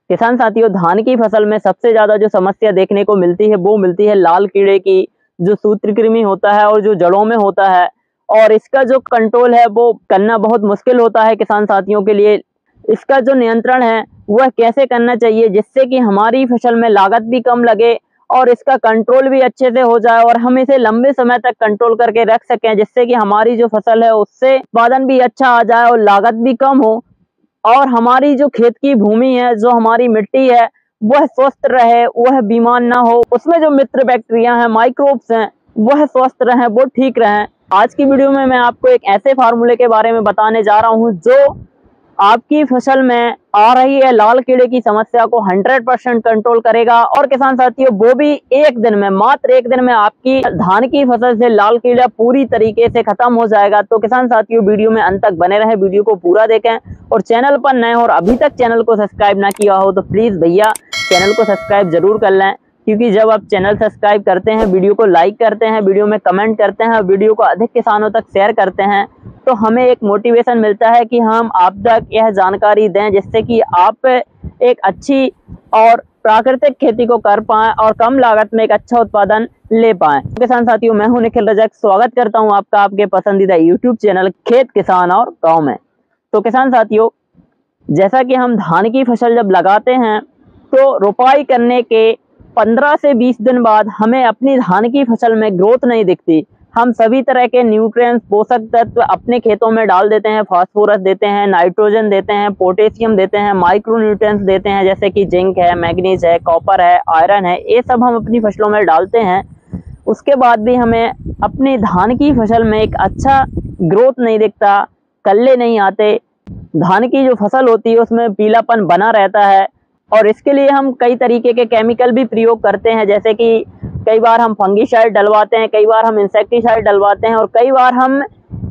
किसान साथियों, धान की फसल में सबसे ज्यादा जो समस्या देखने को मिलती है वो मिलती है लाल कीड़े की, जो सूत्रकृमि होता है और जो जड़ों में होता है। और इसका जो कंट्रोल है वो करना बहुत मुश्किल होता है किसान साथियों के लिए। इसका जो नियंत्रण है वह कैसे करना चाहिए जिससे कि हमारी फसल में लागत भी कम लगे और इसका कंट्रोल भी अच्छे से हो जाए और हम इसे लंबे समय तक कंट्रोल करके रख सकें, जिससे कि हमारी जो फसल है उससे उत्पादन भी अच्छा आ जाए और लागत भी कम हो और हमारी जो खेत की भूमि है, जो हमारी मिट्टी है, वह स्वस्थ रहे, वह बीमार ना हो, उसमें जो मित्र बैक्टीरिया हैं, माइक्रोब्स हैं, वह स्वस्थ रहें, वो ठीक रहें। आज की वीडियो में मैं आपको एक ऐसे फार्मूले के बारे में बताने जा रहा हूं जो आपकी फसल में आ रही है लाल कीड़े की समस्या को 100% कंट्रोल करेगा। और किसान साथियों, वो भी एक दिन में, मात्र एक दिन में आपकी धान की फसल से लाल कीड़ा पूरी तरीके से खत्म हो जाएगा। तो किसान साथियों, वीडियो में अंत तक बने रहे, वीडियो को पूरा देखें और चैनल पर नए और अभी तक चैनल को सब्सक्राइब ना किया हो तो प्लीज भैया चैनल को सब्सक्राइब जरूर कर लें, क्योंकि जब आप चैनल सब्सक्राइब करते हैं, वीडियो को लाइक करते हैं, वीडियो में कमेंट करते हैं, वीडियो को अधिक किसानों तक शेयर करते हैं, तो हमें एक मोटिवेशन मिलता है कि हम आप तक यह जानकारी दें जिससे कि आप एक अच्छी और प्राकृतिक खेती को कर पाएं और कम लागत में एक अच्छा उत्पादन ले पाएं। किसान साथियों, मैं हूं निखिल रजक, स्वागत करता हूं आपका आपके पसंदीदा यूट्यूब चैनल खेत किसान और गाँव में। तो किसान साथियों, जैसा कि हम धान की फसल जब लगाते हैं तो रोपाई करने के 15 से 20 दिन बाद हमें अपनी धान की फसल में ग्रोथ नहीं दिखती। हम सभी तरह के न्यूट्रिएंट्स, पोषक तत्व अपने खेतों में डाल देते हैं, फास्फोरस देते हैं, नाइट्रोजन देते हैं, पोटेशियम देते हैं, माइक्रो न्यूट्रिएंट्स देते हैं जैसे कि जिंक है, मैग्नीज है, कॉपर है, आयरन है, ये सब हम अपनी फसलों में डालते हैं। उसके बाद भी हमें अपनी धान की फसल में एक अच्छा ग्रोथ नहीं दिखता, कल्ले नहीं आते, धान की जो फसल होती है उसमें पीलापन बना रहता है। और इसके लिए हम कई तरीके के केमिकल भी प्रयोग करते हैं, जैसे कि कई बार हम फंगीसाइड डलवाते हैं, कई बार हम इंसेक्टिसाइड डलवाते हैं और कई बार हम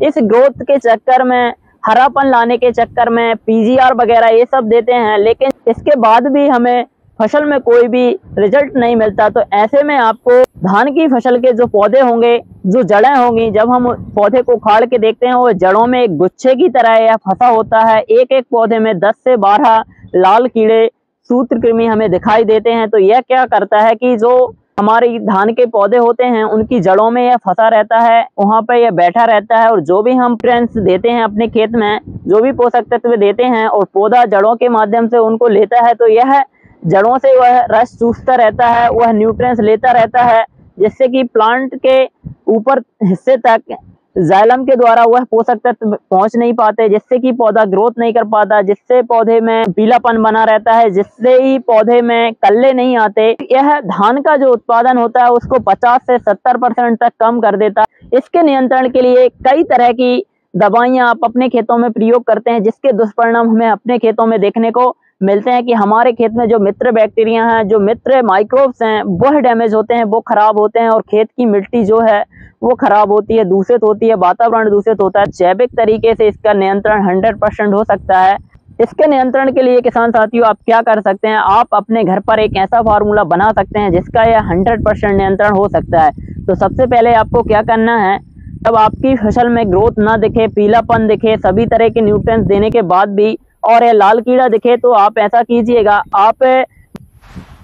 इस ग्रोथ के चक्कर में, हरापन लाने के चक्कर में पीजीआर वगैरह ये सब देते हैं, लेकिन इसके बाद भी हमें फसल में कोई भी रिजल्ट नहीं मिलता। तो ऐसे में आपको धान की फसल के जो पौधे होंगे, जो जड़ें होंगी, जब हम पौधे को उखाड़ के देखते हैं वो जड़ों में एक गुच्छे की तरह यह फंसा होता है। एक एक पौधे में 10 से 12 लाल कीड़े, सूत्रकृमि हमें दिखाई देते हैं। तो यह क्या करता है कि जो हमारे धान के पौधे होते हैं उनकी जड़ों में यह फंसा रहता है, वहां पर यह बैठा रहता है और जो भी हम न्यूट्रिएंट्स देते हैं अपने खेत में, जो भी पोषक तत्व देते हैं और पौधा जड़ों के माध्यम से उनको लेता है, तो यह जड़ों से वह रस चूसता रहता है, वह न्यूट्रिएंट्स लेता रहता है, जिससे कि प्लांट के ऊपर हिस्से तक जाइलम के द्वारा वह पोषक तत्व पहुंच नहीं पाते, जिससे कि पौधा ग्रोथ नहीं कर पाता, जिससे पौधे में पीलापन बना रहता है, जिससे ही पौधे में कल्ले नहीं आते। यह धान का जो उत्पादन होता है उसको 50 से 70% तक कम कर देता है। इसके नियंत्रण के लिए कई तरह की दवाइयां आप अपने खेतों में प्रयोग करते हैं, जिसके दुष्परिणाम हमें अपने खेतों में देखने को मिलते हैं कि हमारे खेत में जो मित्र बैक्टीरिया हैं, जो मित्र माइक्रोब्स हैं, वह डैमेज होते हैं, वो खराब होते हैं और खेत की मिट्टी जो है वो खराब होती है, दूषित होती है, वातावरण दूषित होता है। जैविक तरीके से इसका नियंत्रण 100% हो सकता है। इसके नियंत्रण के लिए किसान साथियों आप क्या कर सकते हैं, आप अपने घर पर एक ऐसा फार्मूला बना सकते हैं जिसका यह 100% नियंत्रण हो सकता है। तो सबसे पहले आपको क्या करना है, जब आपकी फसल में ग्रोथ ना दिखे, पीलापन दिखे, सभी तरह के न्यूट्रिएंट्स देने के बाद भी और यह लाल कीड़ा दिखे, तो आप ऐसा कीजिएगा, आप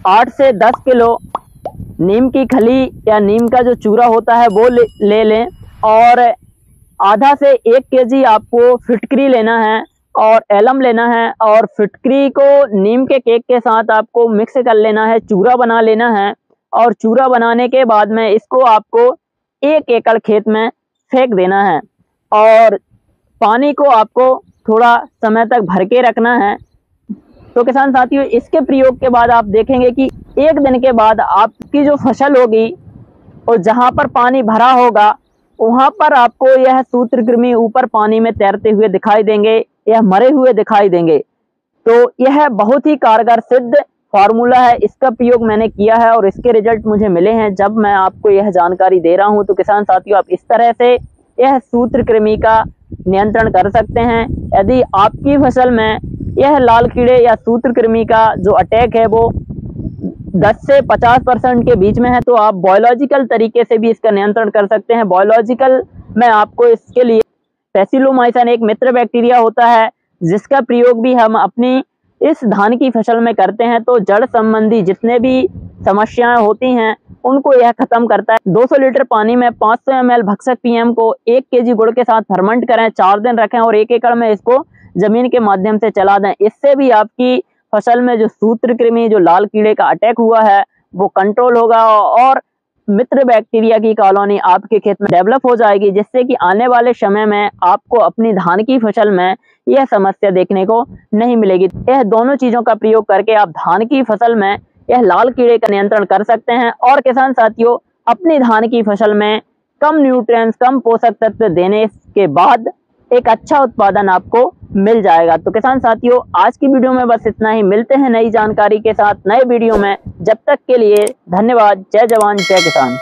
8 से 10 किलो नीम की खली या नीम का जो चूरा होता है वो ले लें और आधा से 1 केजी आपको फिटकरी लेना है और एलम लेना है और फिटकरी को नीम के केक के साथ आपको मिक्स कर लेना है, चूरा बना लेना है। और चूरा बनाने के बाद में इसको आपको 1 एकड़ खेत में फेंक देना है और पानी को आपको थोड़ा समय तक भर के रखना है। तो किसान साथियों, इसके प्रयोग के बाद आप देखेंगे कि 1 दिन के बाद आपकी जो फसल होगी और जहां पर पानी भरा होगा वहां पर आपको यह सूत्रकृमि ऊपर पानी में तैरते हुए दिखाई देंगे, यह मरे हुए दिखाई देंगे। तो यह बहुत ही कारगर सिद्ध फार्मूला है, इसका प्रयोग मैंने किया है और इसके रिजल्ट मुझे मिले हैं जब मैं आपको यह जानकारी दे रहा हूं। तो किसान साथियों, आप इस तरह से यह सूत्रकृमि का नियंत्रण कर सकते हैं। यदि आपकी फसल में यह लाल कीड़े या सूत्रकृमि का जो अटैक है वो 10 से 50% के बीच में है, तो आप बायोलॉजिकल तरीके से भी इसका नियंत्रण कर सकते हैं। बायोलॉजिकल में आपको इसके लिए बेसिलोमाइसिन एक मित्र बैक्टीरिया होता है, जिसका प्रयोग भी हम अपनी इस धान की फसल में करते हैं तो जड़ संबंधी जितने भी समस्याएं होती हैं उनको यह खत्म करता है। 200 लीटर पानी में 500 ml भक्षक पीएम को 1 kg गुड़ के साथ फर्मेंट करें, 4 दिन रखें और 1 एकड़ में इसको जमीन के माध्यम से चला दें। इससे भी आपकी फसल में जो सूत्रकृमि, जो लाल कीड़े का अटैक हुआ है, वो कंट्रोल होगा और मित्र बैक्टीरिया की कॉलोनी आपके खेत में डेवलप हो जाएगी, जिससे कि आने वाले समय में आपको अपनी धान की फसल में यह समस्या देखने को नहीं मिलेगी। यह दोनों चीजों का प्रयोग करके आप धान की फसल में यह लाल कीड़े का नियंत्रण कर सकते हैं और किसान साथियों अपनी धान की फसल में कम न्यूट्रिएंट्स, कम पोषक तत्व देने के बाद एक अच्छा उत्पादन आपको मिल जाएगा। तो किसान साथियों आज की वीडियो में बस इतना ही। मिलते हैं नई जानकारी के साथ नए वीडियो में। जब तक के लिए धन्यवाद। जय जवान जय किसान।